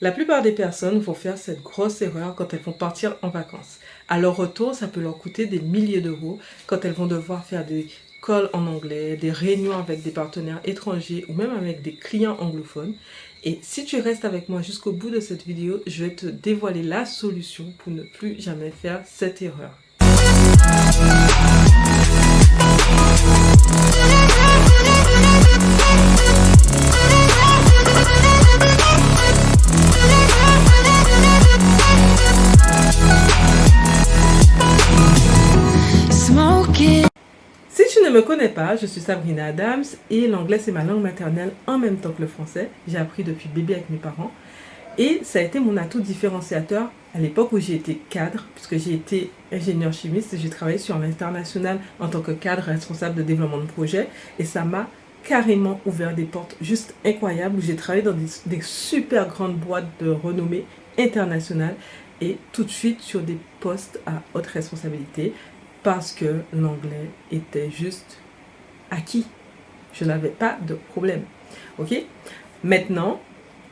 La plupart des personnes vont faire cette grosse erreur quand elles vont partir en vacances. À leur retour, ça peut leur coûter des milliers d'euros quand elles vont devoir faire des calls en anglais, des réunions avec des partenaires étrangers ou même avec des clients anglophones. Et si tu restes avec moi jusqu'au bout de cette vidéo, je vais te dévoiler la solution pour ne plus jamais faire cette erreur. Si tu ne me connais pas, je suis Sabrina Adams et l'anglais c'est ma langue maternelle en même temps que le français. J'ai appris depuis bébé avec mes parents et ça a été mon atout différenciateur à l'époque où j'ai été cadre, puisque j'ai été ingénieur chimiste et j'ai travaillé sur l'international en tant que cadre responsable de développement de projet et ça m'a carrément ouvert des portes juste incroyables où j'ai travaillé dans des super grandes boîtes de renommée internationale et tout de suite sur des postes à haute responsabilité parce que l'anglais était juste acquis. Je n'avais pas de problème. Ok? Maintenant,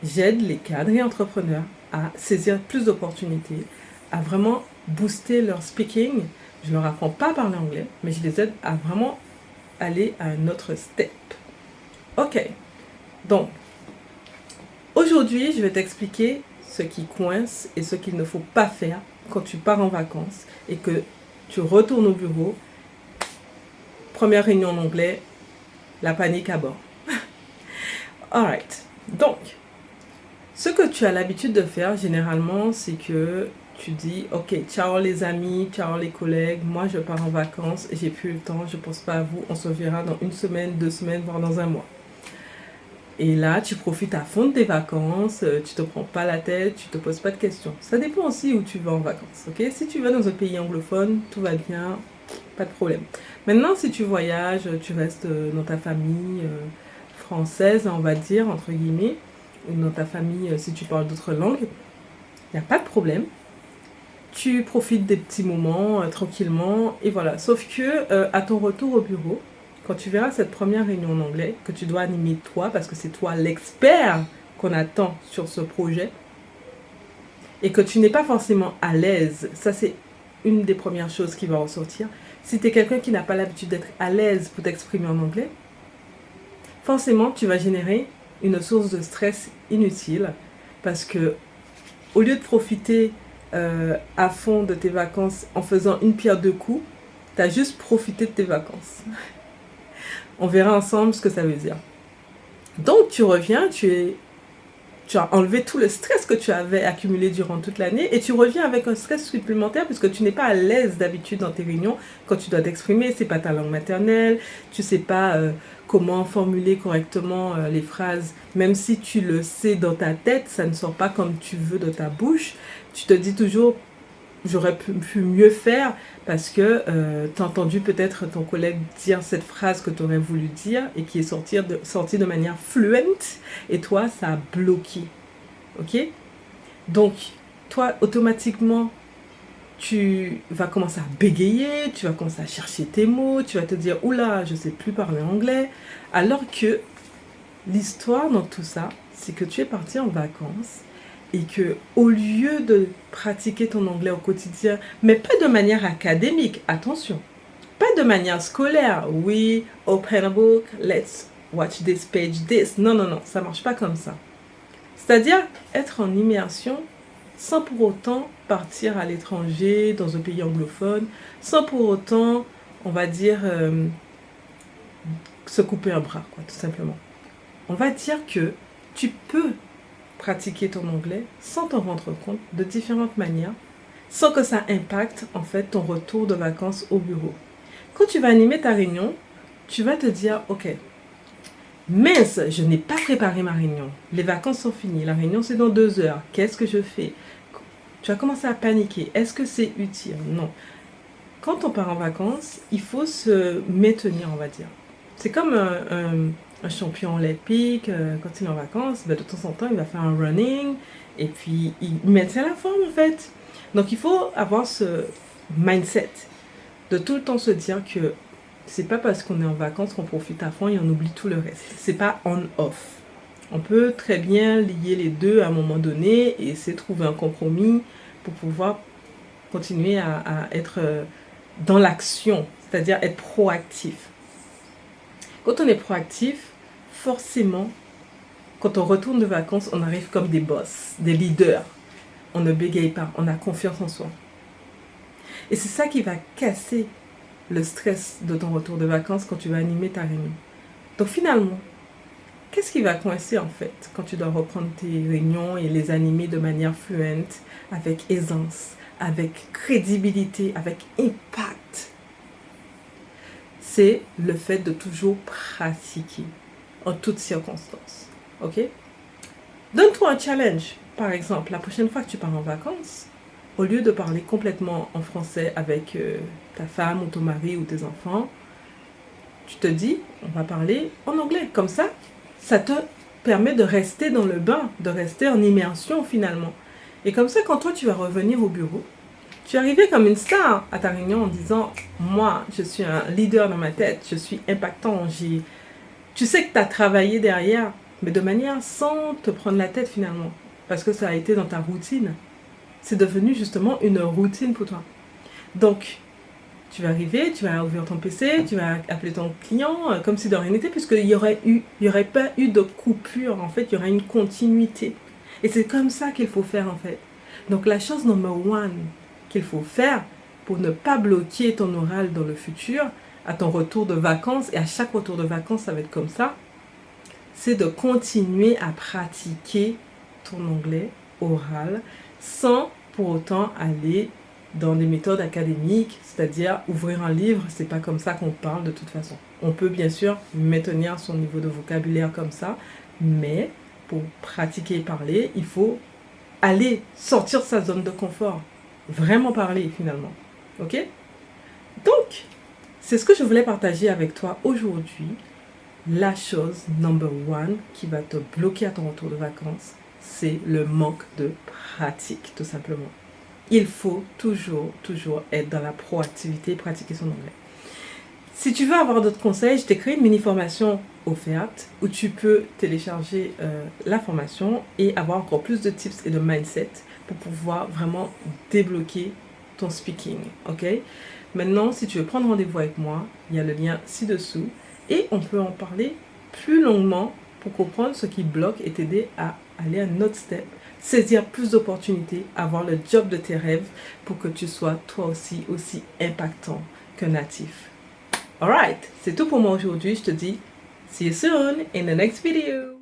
j'aide les cadres et entrepreneurs à saisir plus d'opportunités, à vraiment booster leur speaking. Je ne leur apprends pas à parler anglais, mais je les aide à vraiment aller à un autre step. Ok, donc, aujourd'hui, je vais t'expliquer ce qui coince et ce qu'il ne faut pas faire quand tu pars en vacances et que tu retournes au bureau. Première réunion en anglais, la panique à bord. Alright, donc, ce que tu as l'habitude de faire généralement, c'est que tu dis, ok, ciao les amis, ciao les collègues, moi je pars en vacances, j'ai plus le temps, je pense pas à vous, on se verra dans 1 semaine, 2 semaines, voire dans 1 mois. Et là, tu profites à fond de tes vacances, tu te prends pas la tête, tu te poses pas de questions. Ça dépend aussi où tu vas en vacances, ok? Si tu vas dans un pays anglophone, tout va bien, pas de problème. Maintenant, si tu voyages, tu restes dans ta famille française, on va dire, entre guillemets, ou dans ta famille, si tu parles d'autres langues, il n'y a pas de problème. Tu profites des petits moments tranquillement, et voilà. Sauf que à ton retour au bureau, quand tu verras cette première réunion en anglais, que tu dois animer toi, parce que c'est toi l'expert qu'on attend sur ce projet, et que tu n'es pas forcément à l'aise, ça c'est une des premières choses qui va ressortir. Si tu es quelqu'un qui n'a pas l'habitude d'être à l'aise pour t'exprimer en anglais, forcément tu vas générer une source de stress inutile, parce que au lieu de profiter à fond de tes vacances en faisant une pierre deux coups, tu as juste profité de tes vacances. On verra ensemble ce que ça veut dire. Donc tu reviens, tu as enlevé tout le stress que tu avais accumulé durant toute l'année et tu reviens avec un stress supplémentaire puisque tu n'es pas à l'aise d'habitude dans tes réunions quand tu dois t'exprimer, c'est pas ta langue maternelle, tu sais pas comment formuler correctement les phrases, même si tu le sais dans ta tête, ça ne sort pas comme tu veux de ta bouche, tu te dis toujours j'aurais pu mieux faire parce que tu as entendu peut-être ton collègue dire cette phrase que tu aurais voulu dire et qui est sortie de manière fluente et toi, ça a bloqué. Ok? Donc, toi, automatiquement, tu vas commencer à bégayer, tu vas commencer à chercher tes mots, tu vas te dire « Oula, je ne sais plus parler anglais ». Alors que l'histoire dans tout ça, c'est que tu es parti en vacances et que au lieu de pratiquer ton anglais au quotidien, mais pas de manière académique, attention, pas de manière scolaire, oui, open a book, let's watch this page, this, non, non, non, ça marche pas comme ça. C'est-à-dire être en immersion sans pour autant partir à l'étranger, dans un pays anglophone, sans pour autant, on va dire, se couper un bras, quoi, tout simplement. On va dire que tu peux pratiquer ton anglais sans t'en rendre compte de différentes manières, sans que ça impacte en fait ton retour de vacances au bureau. Quand tu vas animer ta réunion, tu vas te dire ok, mince, je n'ai pas préparé ma réunion, les vacances sont finies, la réunion c'est dans 2 heures, qu'est-ce que je fais? Tu vas commencer à paniquer, est-ce que c'est utile? Non. Quand on part en vacances, il faut se maintenir, on va dire. C'est comme un champion olympique, quand il est en vacances, ben de temps en temps, il va faire un running et puis il maintient la forme en fait. Donc il faut avoir ce mindset de tout le temps se dire que c'est pas parce qu'on est en vacances qu'on profite à fond et on oublie tout le reste. C'est pas on-off. On peut très bien lier les deux à un moment donné et essayer de trouver un compromis pour pouvoir continuer à être dans l'action, c'est-à-dire être proactif. Quand on est proactif, forcément, quand on retourne de vacances, on arrive comme des boss, des leaders. On ne bégaye pas, on a confiance en soi. Et c'est ça qui va casser le stress de ton retour de vacances quand tu vas animer ta réunion. Donc finalement, qu'est-ce qui va coincer en fait quand tu dois reprendre tes réunions et les animer de manière fluente, avec aisance, avec crédibilité, avec impact? C'est le fait de toujours pratiquer en toutes circonstances. Ok? Donne-toi un challenge. Par exemple, la prochaine fois que tu pars en vacances, au lieu de parler complètement en français avec ta femme ou ton mari ou tes enfants, tu te dis, on va parler en anglais. Comme ça te permet de rester dans le bain, de rester en immersion finalement. Et comme ça, quand toi tu vas revenir au bureau, tu es arrivé comme une star à ta réunion en disant, moi, je suis un leader dans ma tête, je suis impactant, tu sais que tu as travaillé derrière, mais de manière sans te prendre la tête finalement, parce que ça a été dans ta routine. C'est devenu justement une routine pour toi. Donc, tu vas arriver, tu vas ouvrir ton PC, tu vas appeler ton client comme si de rien n'était, puisqu'il n'y aurait pas eu de coupure, en fait, il y aurait une continuité. Et c'est comme ça qu'il faut faire, en fait. Donc, la chose number one qu'il faut faire pour ne pas bloquer ton oral dans le futur, à ton retour de vacances, et à chaque retour de vacances, ça va être comme ça, c'est de continuer à pratiquer ton anglais oral sans pour autant aller dans des méthodes académiques, c'est-à-dire ouvrir un livre, c'est pas comme ça qu'on parle de toute façon. On peut bien sûr maintenir son niveau de vocabulaire comme ça, mais pour pratiquer et parler, il faut aller sortir de sa zone de confort, vraiment parler finalement. Ok? Donc, c'est ce que je voulais partager avec toi aujourd'hui. La chose number one qui va te bloquer à ton retour de vacances, c'est le manque de pratique, tout simplement. Il faut toujours être dans la proactivité et pratiquer son anglais. Si tu veux avoir d'autres conseils, je t'ai créé une mini-formation offerte où tu peux télécharger la formation et avoir encore plus de tips et de mindset pour pouvoir vraiment débloquer ton speaking. Ok? Maintenant, si tu veux prendre rendez-vous avec moi, il y a le lien ci-dessous et on peut en parler plus longuement pour comprendre ce qui bloque et t'aider à aller à un autre step, saisir plus d'opportunités, avoir le job de tes rêves pour que tu sois toi aussi impactant qu'un natif. Alright, c'est tout pour moi aujourd'hui. Je te dis, see you soon in the next video.